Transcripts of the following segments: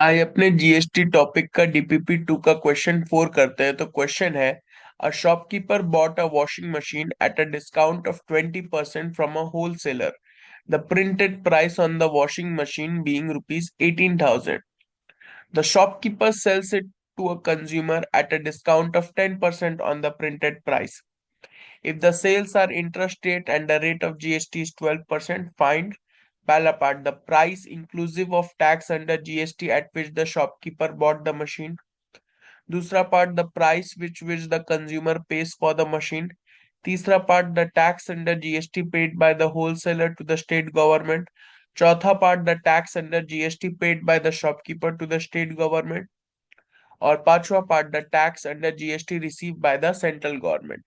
आइए अपने GST topic का डीपीपी 2 का क्वेश्चन 4 करते हैं। तो क्वेश्चन है, a shopkeeper bought a washing machine at a discount of 20% from a wholesaler, the printed price on the washing machine being rupees 18,000. The shopkeeper sells it to a consumer at a discount of 10% on the printed price. If the sales are intrastate and the rate of GST is 12%, find पहला part, the price inclusive of tax under GST at which the shopkeeper bought the machine. दूसरा part, the price which the consumer pays for the machine. तीसरा part, the tax under GST paid by the wholesaler to the state government. चौथा part, the tax under GST paid by the shopkeeper to the state government. और पांचवा part, the tax under GST receive by the central government.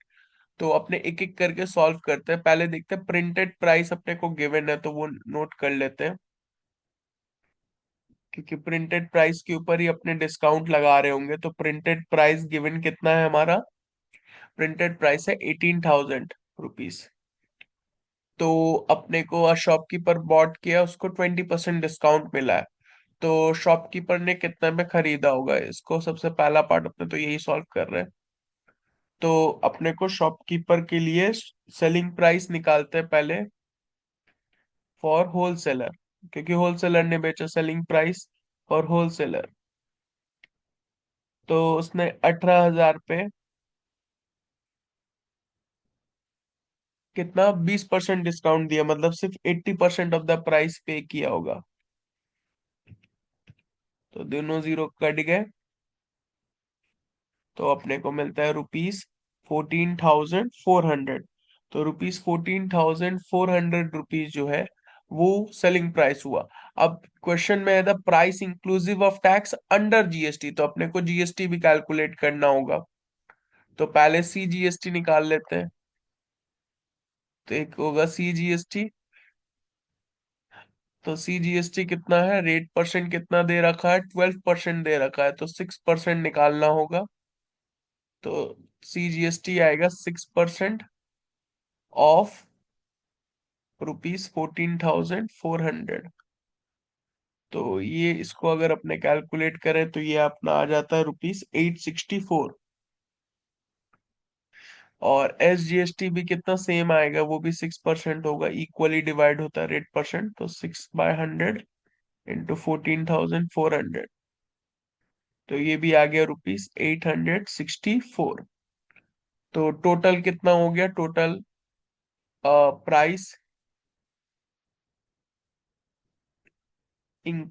तो अपने एक एक करके solve करते हैं। पहले देखते हैं प्रिंटेड प्राइस अपने को गिवन है तो वो नोट कर लेते हैं, क्योंकि प्रिंटेड प्राइस के ऊपर ही अपने डिस्काउंट लगा रहे होंगे। तो प्रिंटेड प्राइस गिवन कितना है हमारा? प्रिंटेड प्राइस है 18,000 रुपीज। तो अपने को शॉपकीपर बॉट किया, उसको 20% डिस्काउंट मिला है। तो शॉपकीपर ने कितने में खरीदा होगा इसको, सबसे पहला पार्ट अपने तो यही सॉल्व कर रहे हैं। तो अपने को शॉपकीपर के लिए सेलिंग प्राइस निकालते हैं पहले फॉर होलसेलर, क्योंकि होलसेलर ने बेचा। सेलिंग प्राइस फॉर होलसेलर, तो उसने 18,000 पे कितना 20% डिस्काउंट दिया, मतलब सिर्फ 80% ऑफ द प्राइस पे किया होगा। तो दोनों जीरो कट गए, तो अपने को मिलता है रुपीज 14,400। तो रुपीज 14,400 जो है वो सेलिंग प्राइस हुआ। अब क्वेश्चन में है the price inclusive of tax under GST, तो अपने को जीएसटी भी कैलकुलेट करना होगा। तो पहले सी जीएसटी निकाल लेते हैं। तो एक होगा सी जीएसटी। तो सी जीएसटी कितना है, रेट परसेंट कितना दे रखा है, 12% दे रखा है, तो 6% निकालना होगा। तो सी जीएसटी आएगा 6% ऑफ रुपीज 14,400। तो ये इसको अगर अपने कैलकुलेट करें तो ये अपना आ जाता है रुपीज 864। और एस जीएसटी भी कितना सेम आएगा, वो भी 6% होगा, इक्वली डिवाइड होता है रेट परसेंट। तो 6/100 इंटू 14,400, तो ये भी आ गया रुपीज 864। तो टोटल कितना हो गया, total price in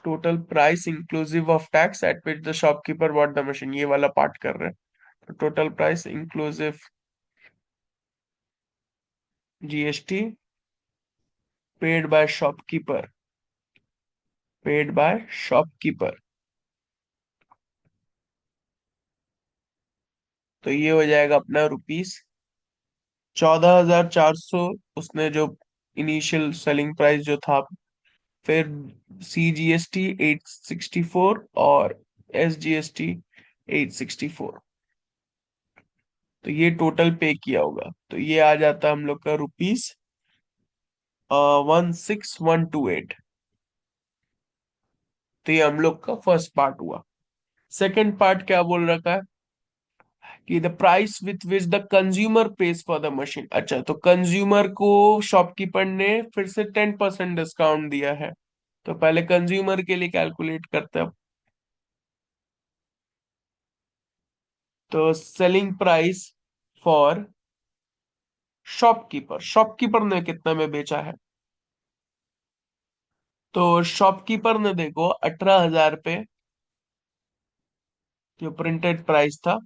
total price inclusive of tax at which the shopkeeper bought the machine, ये वाला पार्ट कर रहे हैं। तो total price inclusive GST paid by shopkeeper, paid by shopkeeper, तो ये हो जाएगा अपना रुपीज 14,400। उसने जो इनिशियल सेलिंग प्राइस जो था, फिर सी जीएसटी 864 और एस जीएसटी 864, तो ये टोटल पे किया होगा। तो ये आ जाता हम लोग का रुपीज 16,128। तो ये हम लोग का फर्स्ट पार्ट हुआ। सेकंड पार्ट क्या बोल रखा है कि the price with which the consumer page for the machine. अच्छा, तो कंज्यूमर को शॉपकीपर ने फिर से 10% डिस्काउंट दिया है। तो पहले कंज्यूमर के लिए कैलकुलेट करते हैं। तो selling price for shopkeeper, shopkeeper ने कितना में बेचा है? तो शॉपकीपर ने देखो 18,000 पे जो प्रिंटेड प्राइस था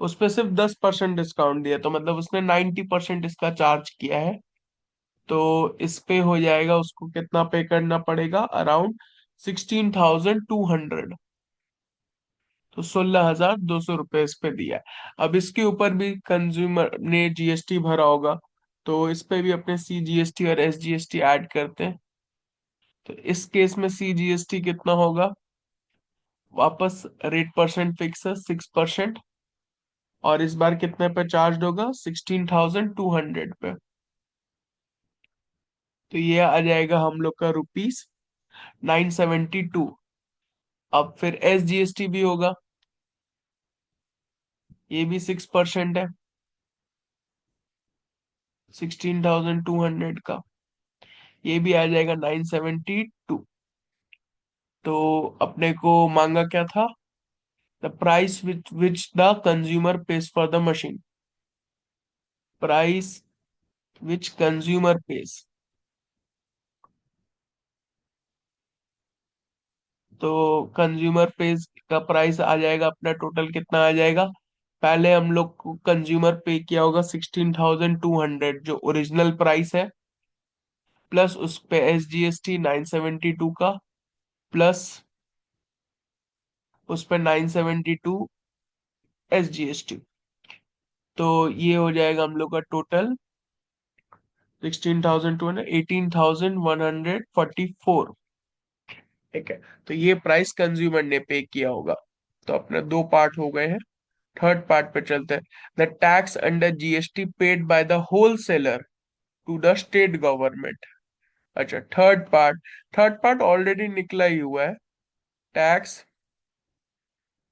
उस पे सिर्फ 10% डिस्काउंट दिया, तो मतलब उसने 90% इसका चार्ज किया है। तो इस पे हो जाएगा, उसको कितना पे करना पड़ेगा, अराउंड 16,200। तो 16,200 रुपये इस पे दिया है। अब इसके ऊपर भी कंज्यूमर ने जीएसटी भरा होगा, तो इस पे भी अपने सी जीएसटी और एस जीएसटी ऐड करते हैं। तो इस केस में सी जीएसटी कितना होगा, वापस रेट परसेंट फिक्स है 6%, और इस बार कितने पे चार्ज होगा, 16,200 पे। तो ये आ जाएगा हम लोग का 972। अब फिर SGST भी होगा, ये भी 6% है, 16,200 का, ये भी आ जाएगा 972। तो अपने को मांगा क्या था? The price which the consumer page for the machine, price which consumer page. तो कंज्यूमर पेज का प्राइस आ जाएगा अपना, टोटल कितना आ जाएगा? पहले हम लोग को कंज्यूमर पे किया होगा 16,200 जो ओरिजिनल प्राइस है, प्लस उस पे SGST 972 का, प्लस उस पे 972 SGST। तो ये हो जाएगा हम लोग का टोटल 16,200, 18,144। ठीक है, तो ये प्राइस कंज्यूमर ने पे किया होगा। तो अपना दो पार्ट हो गए हैं। थर्ड पार्ट पे चलते हैं। The tax under GST paid by the wholesaler to the state government. अच्छा, थर्ड पार्ट ऑलरेडी निकला ही हुआ है। Tax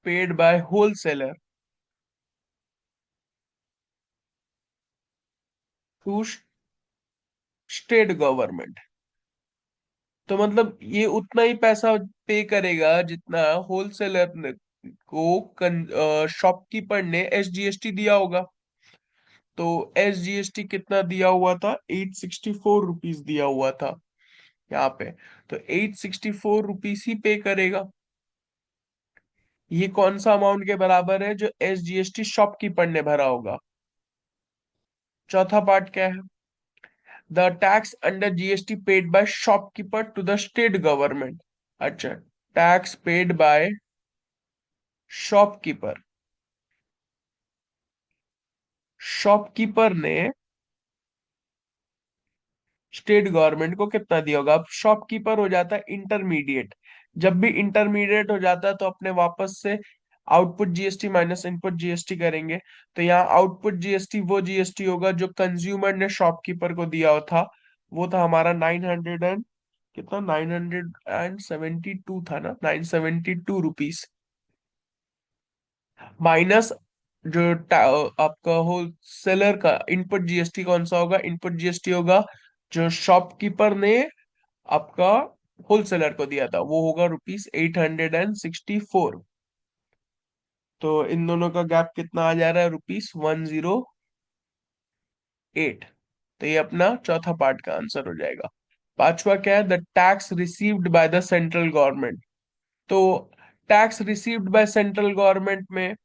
paid by wholesaler to state government. तो मतलब ये उतना ही पैसा पे करेगा जितना होलसेलर को शॉपकीपर ने SGST दिया होगा। तो SGST कितना दिया हुआ था? 864 रुपीज दिया हुआ था यहाँ पे। तो 864 रुपीज ही पे करेगा। ये कौन सा अमाउंट के बराबर है जो SGST शॉपकीपर ने भरा होगा? चौथा पार्ट क्या है? The tax under GST paid by shopkeeper to the state government. अच्छा, tax paid by shopkeeper, shopkeeper ने स्टेट गवर्नमेंट को कितना दिया होगा? अब शॉपकीपर हो जाता है इंटरमीडिएट। जब भी इंटरमीडिएट हो जाता है तो अपने वापस से output GST minus input GST करेंगे। तो यहाँ आउटपुट GST वो GST होगा जो कंज्यूमर ने शॉपकीपर को दिया था। वो था हमारा 900 एंड कितना, 972 था ना, 972 रुपीज, माइनस जो आपका होल सेलर का इनपुट GST कौन सा होगा? इनपुट GST होगा जो शॉपकीपर ने आपका होलसेलर को दिया था, वो होगा ₹864। तो इन दोनों का गैप कितना आ जा रहा है? ₹108। तो ये अपना चौथा पार्ट का आंसर हो जाएगा। पांचवा क्या है? The tax received by the central government. तो tax received by central government में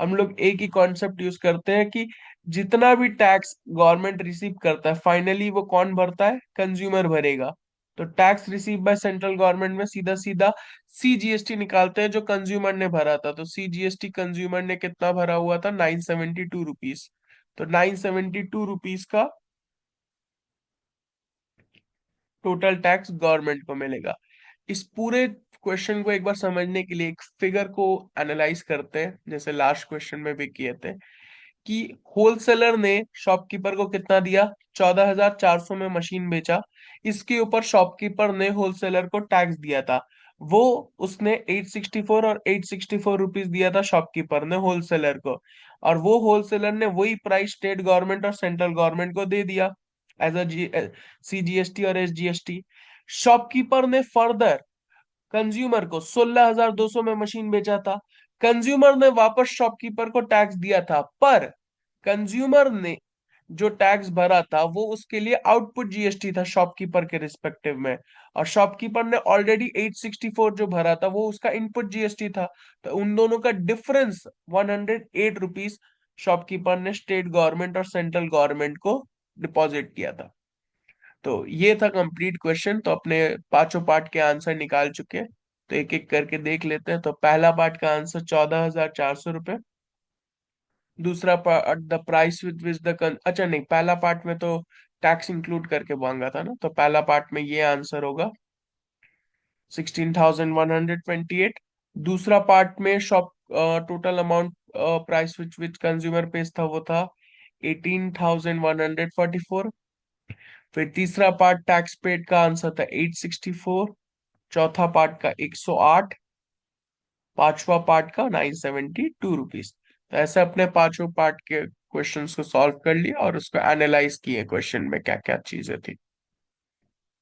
हम लोग एक ही कॉन्सेप्ट यूज करते हैं कि जितना भी टैक्स गवर्नमेंट रिसीव करता है फाइनली वो कौन भरता है? कंज्यूमर भरेगा। तो tax receive by central government में सीधा सीधा CGST निकालते हैं जो कंज्यूमर ने भरा था। तो CGST कंज्यूमर ने कितना भरा हुआ था? 972 रुपीज। तो 972 रुपीज का टोटल टैक्स गवर्नमेंट को मिलेगा। इस पूरे क्वेश्चन को एक बार समझने के लिए एक फिगर को एनालाइज करते हैं, जैसे लास्ट क्वेश्चन में भी किए थे कि होलसेलर ने शॉपकीपर को कितना दिया? 14,400 में मशीन बेचा। इसके ऊपर शॉपकीपर ने होलसेलर को टैक्स दिया था। वो उसने 864 और 864 रुपीज दिया था शॉपकीपर ने होलसेलर को। और वो होलसेलर ने वही प्राइस स्टेट गवर्नमेंट और सेंट्रल गवर्नमेंट को दे दिया एज अ CGST और SGST। शॉपकीपर ने फर्दर कंज्यूमर को 16,200 में मशीन बेचा था। कंज्यूमर ने वापस शॉपकीपर को टैक्स दिया था, पर कंज्यूमर ने जो टैक्स भरा था वो उसके लिए आउटपुट GST था शॉपकीपर के रिस्पेक्टिव में। और शॉपकीपर ने ऑलरेडी 864 जो भरा था वो उसका इनपुट GST था। तो उन दोनों का डिफरेंस 108 रुपीज शॉपकीपर ने स्टेट गवर्नमेंट और सेंट्रल गवर्नमेंट को डिपॉजिट किया था। तो ये था कंप्लीट क्वेश्चन। तो अपने पांचों पार्ट के आंसर निकाल चुके हैं। तो एक एक करके देख लेते हैं। तो पहला पार्ट का आंसर 14,400 रुपये। दूसरा part the price with which the, अच्छा नहीं, पहला पार्ट में तो टैक्स इंक्लूड करके मांगा था ना, तो पहला पार्ट में ये आंसर होगा 16,128। दूसरा पार्ट में shop total amount price which which consumer page था वो था 18,144। फिर तीसरा पार्ट टैक्स पेड का आंसर था 864। चौथा पार्ट का 108। पांचवा पार्ट का 972 रुपीज। तो ऐसे अपने पांचों पार्ट के क्वेश्चंस को सॉल्व कर लिया और उसको एनालाइज किए क्वेश्चन में क्या क्या चीजें थी।